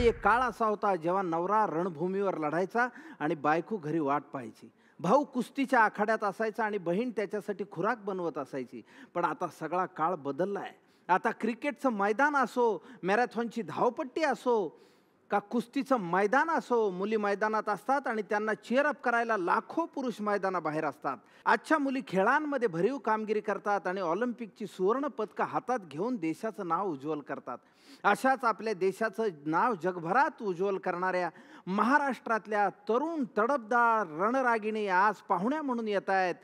एक काळ असा होता जेव्हा नवरा रणभूमीवर लढायचा आणि बायको घरी वाट पाहायची. भाऊ कुस्तीच्या आखाड्यात असायचा आणि बहीण त्याच्यासाठी खुराक बनवत असायची. पण आता सगळा काळ बदललाय. आता क्रिकेटचं मैदान असो, मॅरेथॉनची धावपट्टी असो का कुस्तीचं मैदान असो, मुली मैदानात असतात आणि त्यांना चीअरअप करायला लाखो पुरुष मैदानाबाहेर असतात. आजच्या मुली खेळांमध्ये भरीव कामगिरी करतात आणि ऑलिम्पिकची सुवर्ण पदकं हातात घेऊन देशाचं नाव उज्ज्वल करतात. अशाच आपल्या देशाचं नाव जगभरात उज्ज्वल करणाऱ्या महाराष्ट्रातल्या तरुण तडफदार रणरागिणी आज पाहुण्या म्हणून येत आहेत.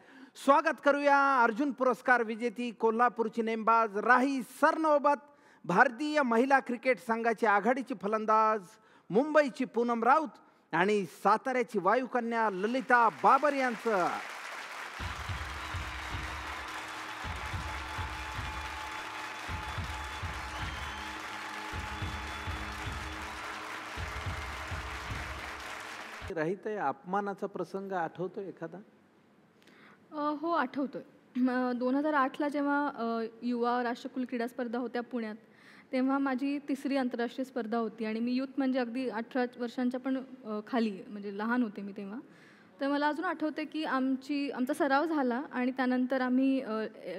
स्वागत करूया अर्जुन पुरस्कार विजेती कोल्हापूरची नेमबाज राही सरनोबत, भारतीय महिला क्रिकेट संघाची आघाडीची फलंदाज मुंबईची पूनम राऊत आणि साताऱ्याची वायुकन्या ललिता बाबर यांचं. राहित अपमानाचा प्रसंग आठवतोय एखादा? हो आठवतोय. 2008ला जेव्हा युवा राष्ट्रकुल क्रीडा स्पर्धा होत्या पुण्यात, तेव्हा माझी 3री आंतरराष्ट्रीय स्पर्धा होती आणि मी यूथ म्हणजे अगदी 18 वर्षांच्या पण खाली, म्हणजे लहान होते मी तेव्हा. तर मला अजून आठवते की आमचा सराव झाला आणि त्यानंतर आम्ही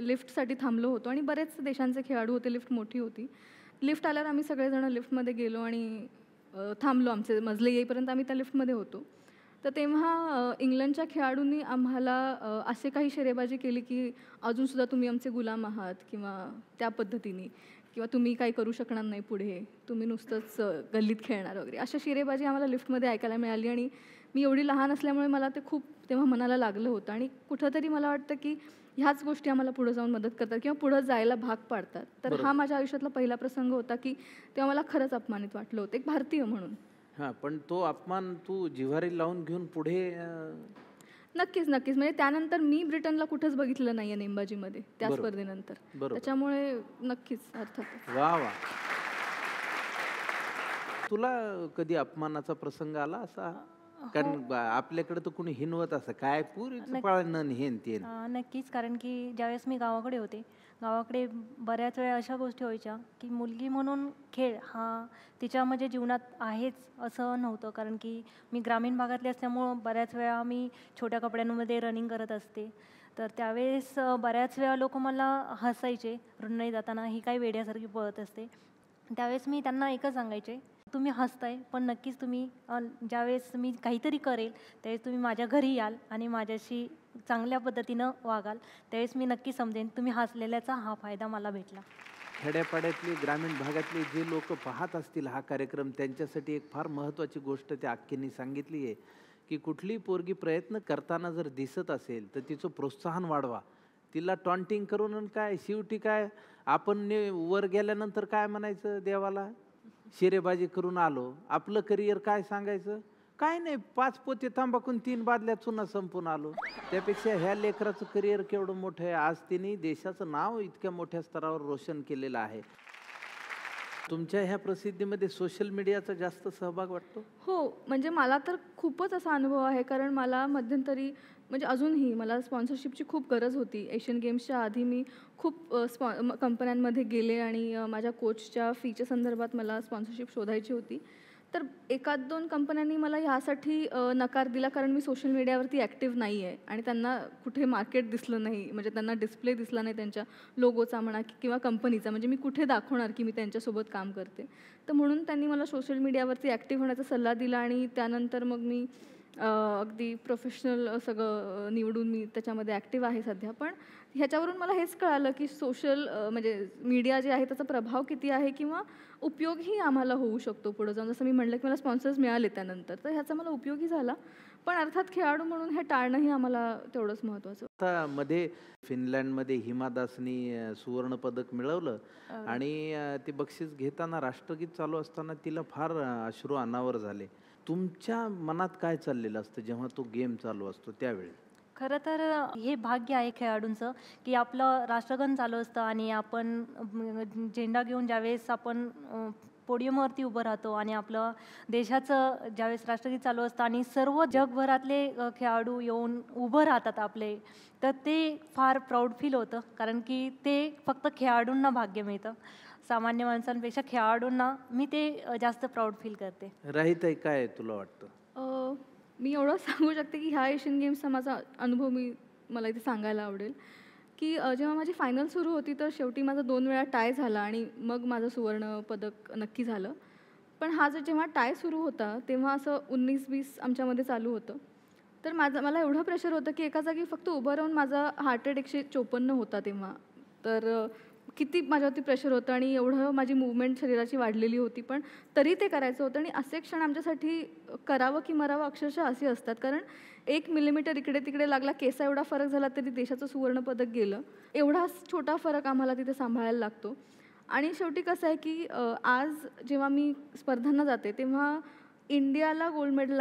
लिफ्टसाठी थांबलो होतो आणि बरेच देशांचे खेळाडू होते. लिफ्ट मोठी होती. लिफ्ट आल्यावर आम्ही सगळेजण लिफ्टमध्ये गेलो आणि थांबलो. आमचे मजले येईपर्यंत आम्ही त्या लिफ्टमध्ये होतो. तर तेव्हा इंग्लंडच्या खेळाडूंनी आम्हाला असे काही शेरेबाजी केली की अजूनसुद्धा तुम्ही आमचे गुलाम आहात किंवा त्या पद्धतीने, किंवा तुम्ही काही करू शकणार नाही पुढे, तुम्ही नुसतंच गल्लीत खेळणार वगैरे, अशा शेरेबाजी आम्हाला लिफ्टमध्ये ऐकायला मिळाली. आणि मी एवढी लहान असल्यामुळे मला ते खूप तेव्हा मनाला लागलं होतं. आणि कुठंतरी मला वाटतं की ह्याच गोष्टी आम्हाला पुढे जाऊन मदत करतात किंवा पुढं जायला भाग पाडतात. तर हा माझ्या आयुष्यातला पहिला प्रसंग होता की तेव्हा मला खरंच अपमानित वाटलं होतं एक भारतीय म्हणून. हां, पण तो अपमान तू जिव्हारी लावून घेऊन पुढे? नक्कीच नक्कीच. म्हणजे त्यानंतर मी ब्रिटनला कुठंच बघितलं नाहीये नेमबाजीमध्ये त्या स्पर्धेनंतर. त्याच्यामुळे नक्कीच अर्थात. वा वा. तुला कधी अपमानाचा प्रसंग आला असा? कारण आपल्याकडे तर कुणी हिनवत असं काय पुरीचं पाळणं हेन ते. नक्कीच. कारण की ज्यावेळेस मी गावाकडे होते, गावाकडे बऱ्याच वेळा अशा गोष्टी व्हायच्या की मुलगी म्हणून खेळ हा तिच्या म्हणजे जीवनात आहेच असं नव्हतं. कारण की मी ग्रामीण भागातली असल्यामुळं बऱ्याच वेळा मी छोट्या कपड्यांमध्ये रनिंग करत असते. तर त्यावेळेस बऱ्याच वेळा लोक मला हसायचे, रुंदाई जाताना ही काही वेड्यासारखी पळत असते. त्यावेळेस मी त्यांना एकच सांगायचे, तुम्ही हसताय पण नक्कीच तुम्ही ज्यावेळेस मी काहीतरी करेल त्यावेळेस तुम्ही माझ्या घरी याल आणि माझ्याशी चांगल्या पद्धतीनं वागाल, त्यावेळेस मी नक्की समजेन तुम्ही हसलेल्याचा हा फायदा मला भेटला. खेड्यापाड्यातली ग्रामीण भागातली जे लोक पाहत असतील हा कार्यक्रम, त्यांच्यासाठी एक फार महत्त्वाची गोष्ट त्या आख्यांनी सांगितली आहे की कुठलीही पोरगी प्रयत्न करताना जर दिसत असेल तर तिचं प्रोत्साहन वाढवा. तिला टॉन्टिंग करून काय, शेवटी काय आपण वर गेल्यानंतर काय म्हणायचं देवाला, शेरेबाजी करून आलो, आपलं करिअर काय सांगायचं, काय नाही 5 पोते तांबाकून 3 बादल्या चुना संपून आलो. त्यापेक्षा ह्या लेकराचं करिअर केवढं मोठं आहे. आज तिने देशाचं नाव इतक्या मोठ्या स्तरावर रोशन केलेलं आहे. तुमच्या ह्या प्रसिद्धीमध्ये सोशल मीडियाचा जास्त सहभाग वाटतो? हो, म्हणजे मला तर खूपच असा अनुभव आहे. कारण मला मध्यंतरी म्हणजे अजूनही मला स्पॉन्सरशिपची खूप गरज होती. एशियन गेम्सच्या आधी मी खूप कंपन्यांमध्ये गेले आणि माझ्या कोचच्या फीच्या संदर्भात मला स्पॉन्सरशिप शोधायची होती. तर 1-2 कंपन्यांनी मला ह्यासाठी नकार दिला कारण मी सोशल मीडियावरती ॲक्टिव्ह नाही आहे आणि त्यांना कुठे मार्केट दिसलं नाही, म्हणजे त्यांना डिस्प्ले दिसला नाही त्यांच्या लोगोचा म्हणा किंवा कंपनीचा, म्हणजे मी कुठे दाखवणार की मी त्यांच्यासोबत काम करते. तर म्हणून त्यांनी मला सोशल मीडियावरती ॲक्टिव्ह होण्याचा सल्ला दिला आणि त्यानंतर मग मी अगदी प्रोफेशनल सगळं निवडून मी त्याच्यामध्ये ॲक्टिव्ह आहे सध्या. पण ह्याच्यावरून मला हेच कळालं की सोशल म्हणजे मीडिया जे आहे त्याचा प्रभाव किती आहे किंवा उपयोगही आम्हाला होऊ शकतो पुढं जाऊन. जसं मी म्हटलं की मला स्पॉन्सर्स मिळाले त्यानंतर, तर ह्याचा मला उपयोगही झाला. पण अर्थात खेळाडू म्हणून हे टाळणंही आम्हाला तेवढंच महत्त्वाचं. आता मध्ये फिनलँडमध्ये हिमा दासनी सुवर्ण पदक मिळवलं आणि ते बक्षीस घेताना राष्ट्रगीत चालू असताना तिला फार अश्रू अनावर झाले. तुमच्या मनात काय चाललेलं असतं जेव्हा तो गेम चालू असतो त्यावेळी? खरं तर हे भाग्य आहे खेळाडूंचं की आपलं राष्ट्रगान चालू असतं आणि आपण झेंडा घेऊन ज्यावेळेस आपण पोडियमवरती उभं राहतो आणि आपलं देशाचं ज्यावेळेस राष्ट्रगीत चालू असतं आणि सर्व जगभरातले खेळाडू येऊन उभं राहतात आपले, तर ते फार प्राऊड फील होतं. कारण की ते फक्त खेळाडूंना भाग्य मिळतं. सामान्य माणसांपेक्षा खेळाडूंना मी ते जास्त प्राऊड फील करते. राहीताई, काय आहे तुला वाटतं? मी एवढं सांगू शकते की ह्या एशियन गेम्सचा माझा अनुभव मला इथे सांगायला आवडेल की जेव्हा माझी फायनल सुरू होती तर शेवटी माझा 2 वेळा टाय झाला आणि मग माझं सुवर्ण पदक नक्की झालं. पण हा जेव्हा टाय सुरू होता तेव्हा असं 19-20 आमच्यामध्ये चालू होतं. तर मला एवढं प्रेशर होतं की एका जागी फक्त उभं राहून माझा हार्ट रेट 154 होता तेव्हा. तर किती माझ्यावरती प्रेशर होतं आणि एवढं माझी मूवमेंट शरीराची वाढलेली होती, पण तरी ते करायचं होतं. आणि असे क्षण आमच्यासाठी करावं की मरावं अक्षरशः असे असतात, कारण 1 मिलीमीटर इकडे तिकडे लागला, केसा एवढा फरक झाला तरी देशाचं सुवर्णपदक गेलं. एवढा छोटा फरक आम्हाला तिथे सांभाळायला लागतो. आणि शेवटी कसं आहे की आज जेव्हा मी स्पर्धांना जाते तेव्हा इंडियाला गोल्ड मेडल